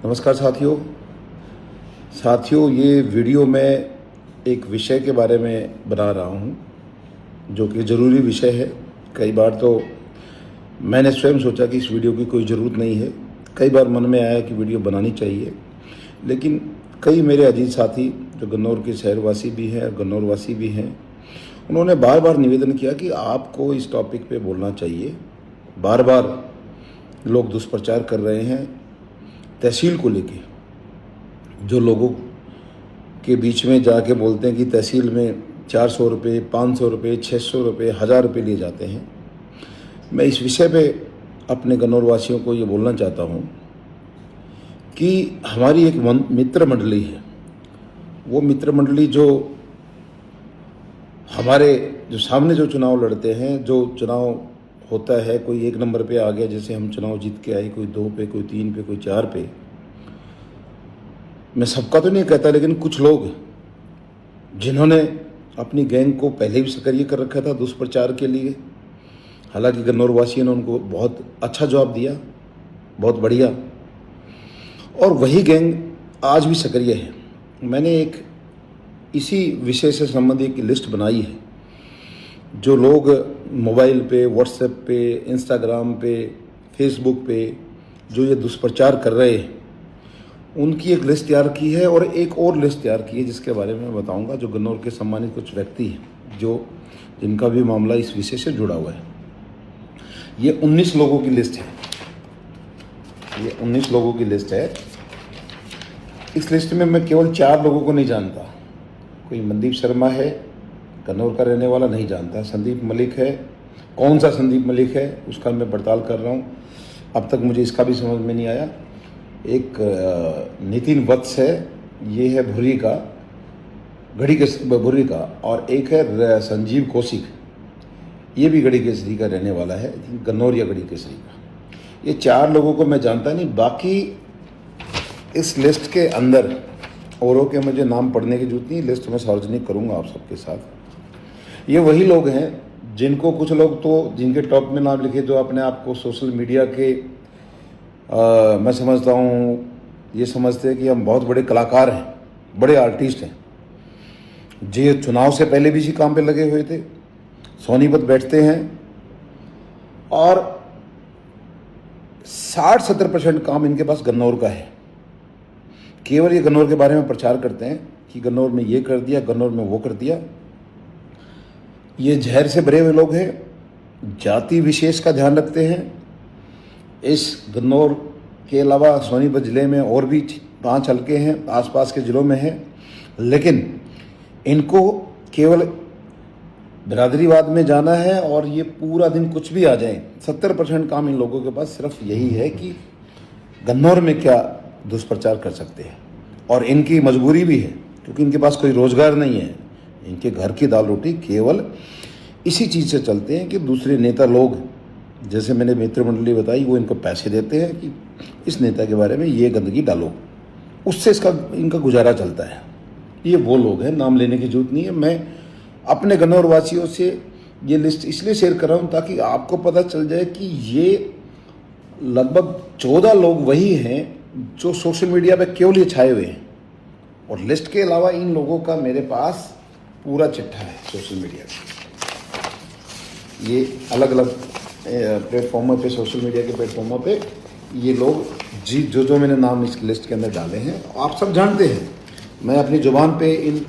नमस्कार साथियों, ये वीडियो मैं एक विषय के बारे में बना रहा हूँ जो कि ज़रूरी विषय है। कई बार तो मैंने स्वयं सोचा कि इस वीडियो की कोई ज़रूरत नहीं है। कई बार मन में आया कि वीडियो बनानी चाहिए, लेकिन कई मेरे अजीज साथी जो गन्नौर के शहरवासी भी हैं और गन्नौर वासी भी हैं, उन्होंने बार बार निवेदन किया कि आपको इस टॉपिक पे बोलना चाहिए। बार बार लोग दुष्प्रचार कर रहे हैं तहसील को लेके। जो लोगों के बीच में जाके बोलते हैं कि तहसील में 400 रुपये, 500 रुपये, 600 रुपये, 1000 रुपये लिए जाते हैं। मैं इस विषय पे अपने गन्नौर वासियों को ये बोलना चाहता हूँ कि हमारी एक मित्र मंडली है। वो मित्र मंडली जो हमारे जो सामने जो चुनाव लड़ते हैं, जो चुनाव होता है, कोई 1 नंबर पे आ गया, जैसे हम चुनाव जीत के आए, कोई 2 पे, कोई 3 पे, कोई 4 पे। मैं सबका तो नहीं कहता, लेकिन कुछ लोग जिन्होंने अपनी गैंग को पहले भी सक्रिय कर रखा था दुष्प्रचार के लिए। हालांकि गन्नौर वासियों ने उनको बहुत अच्छा जवाब दिया, बहुत बढ़िया, और वही गैंग आज भी सक्रिय है। मैंने एक इसी विषय से संबंधित एक लिस्ट बनाई है। जो लोग मोबाइल पे, व्हाट्सएप पे, इंस्टाग्राम पे, फेसबुक पे जो ये दुष्प्रचार कर रहे हैं, उनकी एक लिस्ट तैयार की है और एक और लिस्ट तैयार की है जिसके बारे में मैं बताऊंगा। जो गन्नौर के सम्मानित कुछ व्यक्ति हैं जिनका भी मामला इस विषय से जुड़ा हुआ है। ये 19 लोगों की लिस्ट है। ये 19 लोगों की लिस्ट है। इस लिस्ट में मैं केवल 4 लोगों को नहीं जानता। कोई मनदीप शर्मा है, गन्नौर का रहने वाला, नहीं जानता। संदीप मलिक है, कौन सा संदीप मलिक है उसका मैं पड़ताल कर रहा हूँ, अब तक मुझे इसका भी समझ में नहीं आया। एक नितिन वत्स है, ये है भुरी का, भुरी का, और एक है संजीव कौशिक, ये भी गढ़ी केसरी का रहने वाला है, गन्नौर या गढ़ी केसरी का। ये 4 लोगों को मैं जानता नहीं। बाकी इस लिस्ट के अंदर औरों के मुझे नाम पढ़ने की जरूरत नहीं, लिस्ट में सार्वजनिक करूंगा आप सबके साथ। ये वही लोग हैं जिनको कुछ लोग तो जिनके टॉप में नाम लिखे, जो अपने आप को सोशल मीडिया के मैं समझता हूँ ये समझते हैं कि हम बहुत बड़े कलाकार हैं, बड़े आर्टिस्ट हैं। जे चुनाव से पहले भी इसी काम पे लगे हुए थे, सोनीपत बैठते हैं और 60-70% काम इनके पास गन्नौर का है। केवल ये गन्नौर के बारे में प्रचार करते हैं कि गन्नौर में ये कर दिया, गन्नौर में वो कर दिया। ये जहर से भरे हुए लोग हैं, जाति विशेष का ध्यान रखते हैं। इस गन्नौर के अलावा सोनीपत ज़िले में और भी 5 हल्के हैं, आसपास के ज़िलों में हैं, लेकिन इनको केवल बिरादरीवाद में जाना है और ये पूरा दिन कुछ भी आ जाए। 70% काम इन लोगों के पास सिर्फ यही है कि गन्नौर में क्या दुष्प्रचार कर सकते हैं। और इनकी मजबूरी भी है, क्योंकि इनके पास कोई रोज़गार नहीं है। इनके घर की दाल रोटी केवल इसी चीज़ से चलते हैं कि दूसरे नेता लोग, जैसे मैंने मित्र मंडली बताई, वो इनको पैसे देते हैं कि इस नेता के बारे में ये गंदगी डालो, उससे इनका गुजारा चलता है। ये वो लोग हैं, नाम लेने की जरूरत नहीं है। मैं अपने गन्नौर वासियों से ये लिस्ट इसलिए शेयर कर रहा हूँ ताकि आपको पता चल जाए कि ये लगभग 14 लोग वही हैं जो सोशल मीडिया पे केवल ये छाए हुए हैं। और लिस्ट के अलावा इन लोगों का मेरे पास पूरा चिट्ठा है सोशल मीडिया पे। ये अलग अलग प्लेटफॉर्मों पे, सोशल मीडिया के प्लेटफॉर्मों पे ये लोग जो मैंने नाम इस लिस्ट के अंदर डाले हैं, आप सब जानते हैं। मैं अपनी ज़ुबान पे इन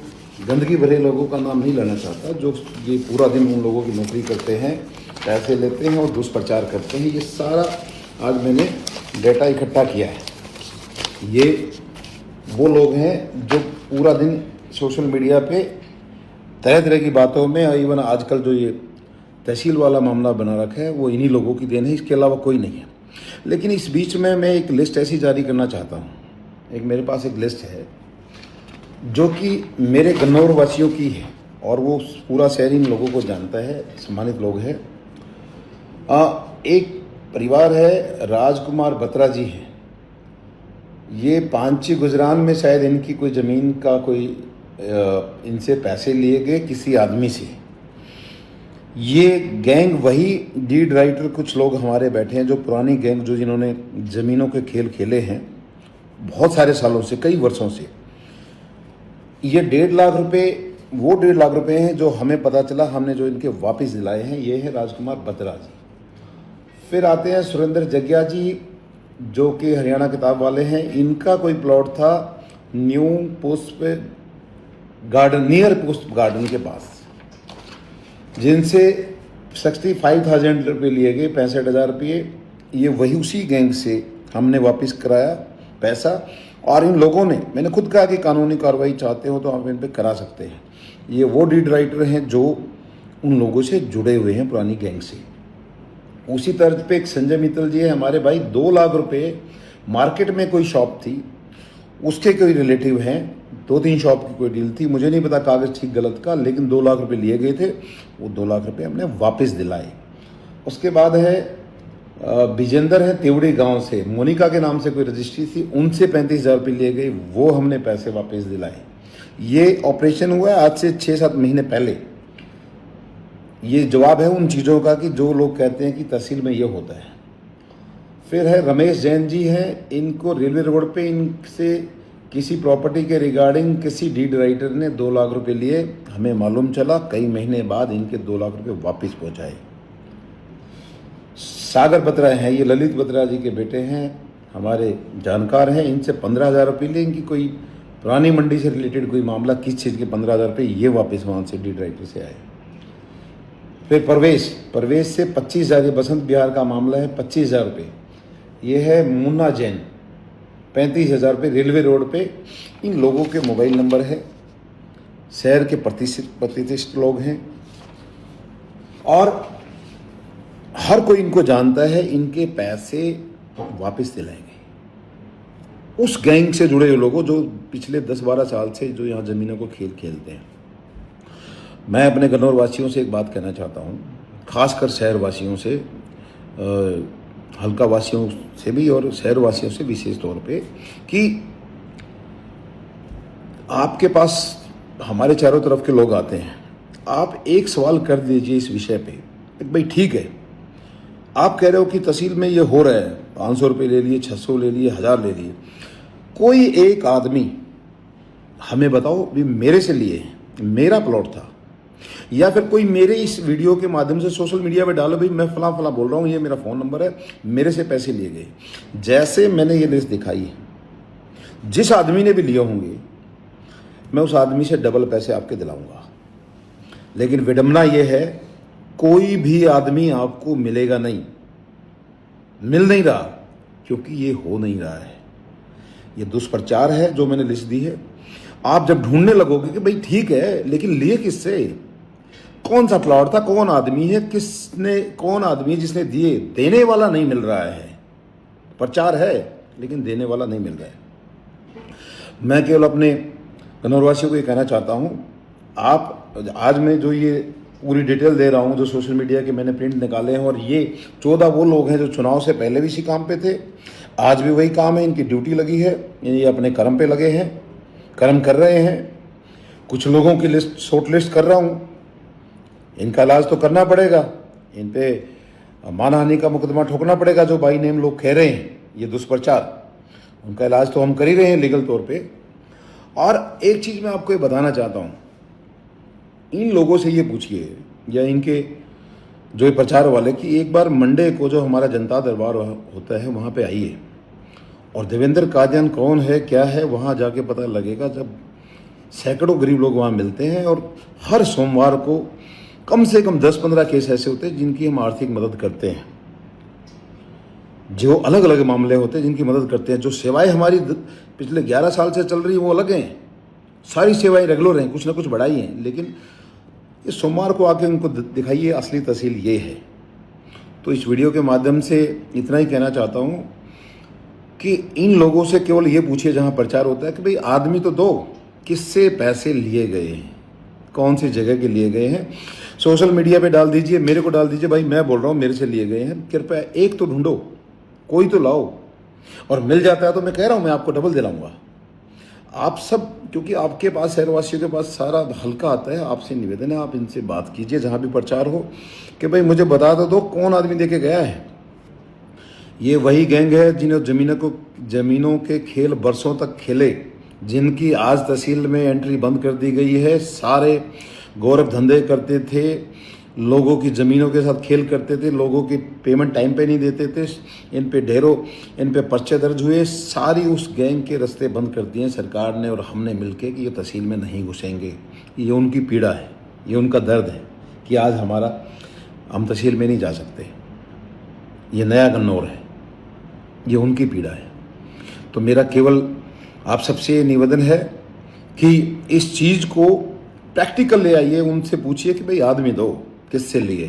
गंदगी भरे लोगों का नाम नहीं लेना चाहता, जो ये पूरा दिन उन लोगों की नौकरी करते हैं, पैसे लेते हैं और दुष्प्रचार करते हैं। ये सारा आज मैंने डेटा इकट्ठा किया है। ये वो लोग हैं जो पूरा दिन सोशल मीडिया पे तरह तरह की बातों में, इवन आजकल जो ये तहसील वाला मामला बना रखा है, वो इन्हीं लोगों की देन है, इसके अलावा कोई नहीं है। लेकिन इस बीच में मैं एक लिस्ट ऐसी जारी करना चाहता हूँ। एक मेरे पास एक लिस्ट है जो कि मेरे गन्नौर वासियों की है और वो पूरा शहर इन लोगों को जानता है, सम्मानित लोग हैं। एक परिवार है, राजकुमार बत्रा जी हैं। ये पांची गुजरान में शायद इनकी कोई ज़मीन का कोई इनसे पैसे लिए गए किसी आदमी से। ये गैंग वही डीड राइटर कुछ लोग हमारे बैठे हैं, जो पुरानी गैंग, जो जिन्होंने ज़मीनों के खेल खेले हैं, बहुत सारे सालों से, कई वर्षों से। ये 1.5 लाख रुपए, वो 1.5 लाख रुपए हैं जो हमें पता चला, हमने जो इनके वापस दिलाए हैं। ये है राजकुमार बत्रा जी। फिर आते हैं सुरेंद्र जग्या जी, जो कि हरियाणा किताब वाले हैं। इनका कोई प्लॉट था न्यू पुष्प गार्डन, नियर पुष्प गार्डन के पास, जिनसे 65,000 रुपये लिए गए, 65,000 रुपये। ये वही उसी गैंग से हमने वापस कराया पैसा। और इन लोगों ने, मैंने खुद कहा कि कानूनी कार्रवाई चाहते हो तो आप इन पे करा सकते हैं। ये वो डीड राइटर हैं जो उन लोगों से जुड़े हुए हैं, पुरानी गैंग से। उसी तर्ज पे एक संजय मित्तल जी है हमारे भाई, 2 लाख रुपए मार्केट में कोई शॉप थी, उसके कोई रिलेटिव हैं, 2-3 शॉप की कोई डील थी, मुझे नहीं पता कागज़ ठीक गलत का, लेकिन 2 लाख रुपए लिए गए थे। वो 2 लाख रुपए हमने वापस दिलाए। उसके बाद है विजेंद्र है तिवड़ी गांव से, मोनिका के नाम से कोई रजिस्ट्री थी, उनसे 35,000 रुपये लिए गए, वो हमने पैसे वापस दिलाए। ये ऑपरेशन हुआ आज से 6-7 महीने पहले। ये जवाब है उन चीज़ों का कि जो लोग कहते हैं कि तहसील में ये होता है। फिर है रमेश जैन जी हैं, इनको रेलवे रोड पे इनसे किसी प्रॉपर्टी के रिगार्डिंग किसी डीड राइटर ने 2 लाख रुपए लिए, हमें मालूम चला, कई महीने बाद इनके 2 लाख रुपए वापस पहुंचाए। सागर बत्रा हैं, ये ललित बत्रा जी के बेटे हैं, हमारे जानकार हैं। इनसे 15,000 रुपये लिए, इनकी कोई पुरानी मंडी से रिलेटेड कोई मामला, किस चीज़ के 15,000 रुपये, ये वापस वहाँ से डीड राइटर से आए। फिर परवेश से 25,000, ये बसंत बिहार का मामला है, 25,000 रुपये। ये है मुन्ना जैन, 35,000 रुपये रेलवे रोड पे। इन लोगों के मोबाइल नंबर है, शहर के प्रतिष्ठित लोग हैं और हर कोई इनको जानता है। इनके पैसे वापस दिलाएंगे उस गैंग से जुड़े हुए लोगों जो पिछले 10-12 साल से जो यहाँ ज़मीनों को खेलते हैं। मैं अपने गन्नौर वासियों से एक बात कहना चाहता हूँ, खासकर शहर वासियों से, हल्का वासियों से भी और शहर वासियों से विशेष तौर पे, कि आपके पास हमारे चारों तरफ के लोग आते हैं, आप एक सवाल कर दीजिए इस विषय पे। भाई ठीक है, आप कह रहे हो कि तहसील में ये हो रहा है, 500 रुपये ले लिए, 600 ले लिए, 1000 ले लिए, कोई एक आदमी हमें बताओ भी मेरे से लिए, मेरा प्लॉट था, या फिर कोई मेरे इस वीडियो के माध्यम से सोशल मीडिया पे डालो भाई मैं फला बोल रहा हूँ, ये मेरा फ़ोन नंबर है, मेरे से पैसे लिए गए। जैसे मैंने ये लिस्ट दिखाई है, जिस आदमी ने भी लिए होंगे, मैं उस आदमी से डबल पैसे आपके दिलाऊंगा। लेकिन विडंबना ये है, कोई भी आदमी आपको मिलेगा नहीं, मिल नहीं रहा, क्योंकि ये हो नहीं रहा है। ये दुष्प्रचार है जो मैंने लिस्ट दी है। आप जब ढूंढने लगोगे कि भाई ठीक है, लेकिन लिए किससे, कौन सा प्लॉट था, कौन आदमी है, कौन आदमी जिसने दिए, देने वाला नहीं मिल रहा है। प्रचार है लेकिन देने वाला नहीं मिल रहा है। मैं केवल अपने गन्नौरवासियों को ये कहना चाहता हूँ, आप आज मैं जो ये पूरी डिटेल दे रहा हूँ, जो सोशल मीडिया के मैंने प्रिंट निकाले हैं, और ये 14 वो लोग हैं जो चुनाव से पहले भी इसी काम पे थे, आज भी वही काम है, इनकी ड्यूटी लगी है, ये अपने कर्म पे लगे हैं, कर्म कर रहे हैं। कुछ लोगों की लिस्ट शॉर्ट लिस्ट कर रहा हूँ, इनका इलाज तो करना पड़ेगा, इन पे मानहानि का मुकदमा ठोकना पड़ेगा। जो बाई नेम लोग कह रहे हैं ये दुष्प्रचार, उनका इलाज तो हम कर ही रहे हैं लीगल तौर पे। और एक चीज़ मैं आपको ये बताना चाहता हूँ, इन लोगों से ये पूछिए, या इनके जो ये प्रचार वाले, कि एक बार मंडे को जो हमारा जनता दरबार होता है वहाँ पे आइए, और देवेंद्र कादियान कौन है क्या है वहाँ जाके पता लगेगा। जब सैकड़ों गरीब लोग वहाँ मिलते हैं, और हर सोमवार को कम से कम 10-15 केस ऐसे होते हैं जिनकी हम आर्थिक मदद करते हैं, जो अलग अलग मामले होते हैं जिनकी मदद करते हैं। जो सेवाएं हमारी पिछले 11 साल से चल रही है वो अलग हैं, सारी सेवाएं रेगुलर हैं, कुछ ना कुछ बढ़ाई हैं, लेकिन इस सोमवार को आके उनको दिखाइए असली तहसील ये है। तो इस वीडियो के माध्यम से इतना ही कहना चाहता हूँ कि इन लोगों से केवल ये पूछिए जहाँ प्रचार होता है कि भाई आदमी तो दो, किससे पैसे लिए गए हैं, कौन सी जगह के लिए गए हैं। सोशल मीडिया पे डाल दीजिए, मेरे को डाल दीजिए, भाई मैं बोल रहा हूँ मेरे से लिए गए हैं, कृपया एक तो ढूंढो, कोई तो लाओ, और मिल जाता है तो मैं कह रहा हूँ मैं आपको डबल दिलाऊंगा। आप सब, क्योंकि आपके पास शहरवासियों के पास सारा हल्का आता है, आपसे निवेदन है आप इनसे बात कीजिए जहाँ भी प्रचार हो कि भाई मुझे बता दो कौन आदमी देके गया है। ये वही गैंग है ज़मीनों के खेल बरसों तक खेले, जिनकी आज तहसील में एंट्री बंद कर दी गई है। सारे गौरव धंधे करते थे, लोगों की ज़मीनों के साथ खेल करते थे, लोगों की पेमेंट टाइम पे नहीं देते थे, इन पे पर्चे दर्ज हुए। सारी उस गैंग के रास्ते बंद कर दिए सरकार ने और हमने मिलके कि ये तहसील में नहीं घुसेंगे। ये उनकी पीड़ा है, ये उनका दर्द है कि आज हम तहसील में नहीं जा सकते। ये नया गन्नौर है, ये उनकी पीड़ा है। तो मेरा केवल आप सबसे निवेदन है कि इस चीज़ को प्रैक्टिकल ले आइए, उनसे पूछिए कि भाई आदमी दो किससे लिए।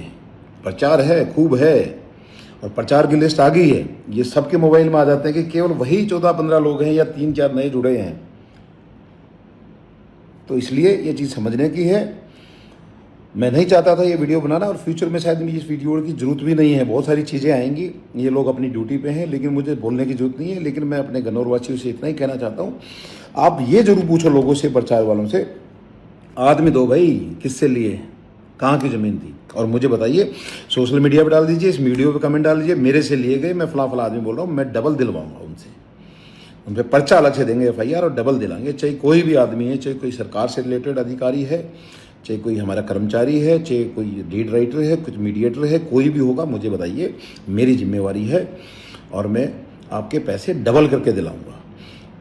प्रचार है, खूब है, और प्रचार की लिस्ट आ गई है। ये सबके मोबाइल में आ जाते हैं कि केवल वही 14-15 लोग हैं या 3-4 नए जुड़े हैं। तो इसलिए ये चीज़ समझने की है। मैं नहीं चाहता था ये वीडियो बनाना, और फ्यूचर में शायद मुझे इस वीडियो की ज़रूरत भी नहीं है। बहुत सारी चीज़ें आएंगी, ये लोग अपनी ड्यूटी पे हैं, लेकिन मुझे बोलने की ज़रूरत नहीं है। लेकिन मैं अपने गन्नौर वासियों से इतना ही कहना चाहता हूँ, आप ये ज़रूर पूछो लोगों से, प्रचार वालों से, आदमी दो भाई, किससे लिए, कहाँ की ज़मीन थी, और मुझे बताइए। सोशल मीडिया पर डाल दीजिए, इस वीडियो पर कमेंट डाल दीजिए, मेरे से लिए गए, मैं फला आदमी बोल रहा हूँ। मैं डबल दिलवाऊँगा उनसे, उन पर पर्चा अलग से देंगे FIR, और डबल दिलाएंगे। चाहे कोई भी आदमी है, चाहे कोई सरकार से रिलेटेड अधिकारी है, चाहे कोई हमारा कर्मचारी है, चाहे कोई लीड राइटर है, कुछ मीडिएटर है, कोई भी होगा, मुझे बताइए। मेरी जिम्मेवारी है और मैं आपके पैसे डबल करके दिलाऊंगा।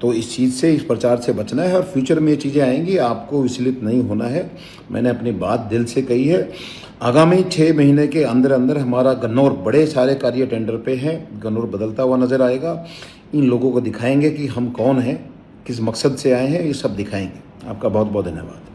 तो इस चीज़ से, इस प्रचार से बचना है, और फ्यूचर में ये चीज़ें आएंगी, आपको विचलित नहीं होना है। मैंने अपनी बात दिल से कही है। आगामी 6 महीने के अंदर अंदर हमारा गन्नौर बड़े सारे कार्य टेंडर पे हैं। गन्नौर बदलता हुआ नज़र आएगा। इन लोगों को दिखाएंगे कि हम कौन हैं, किस मकसद से आए हैं, ये सब दिखाएंगे। आपका बहुत बहुत धन्यवाद।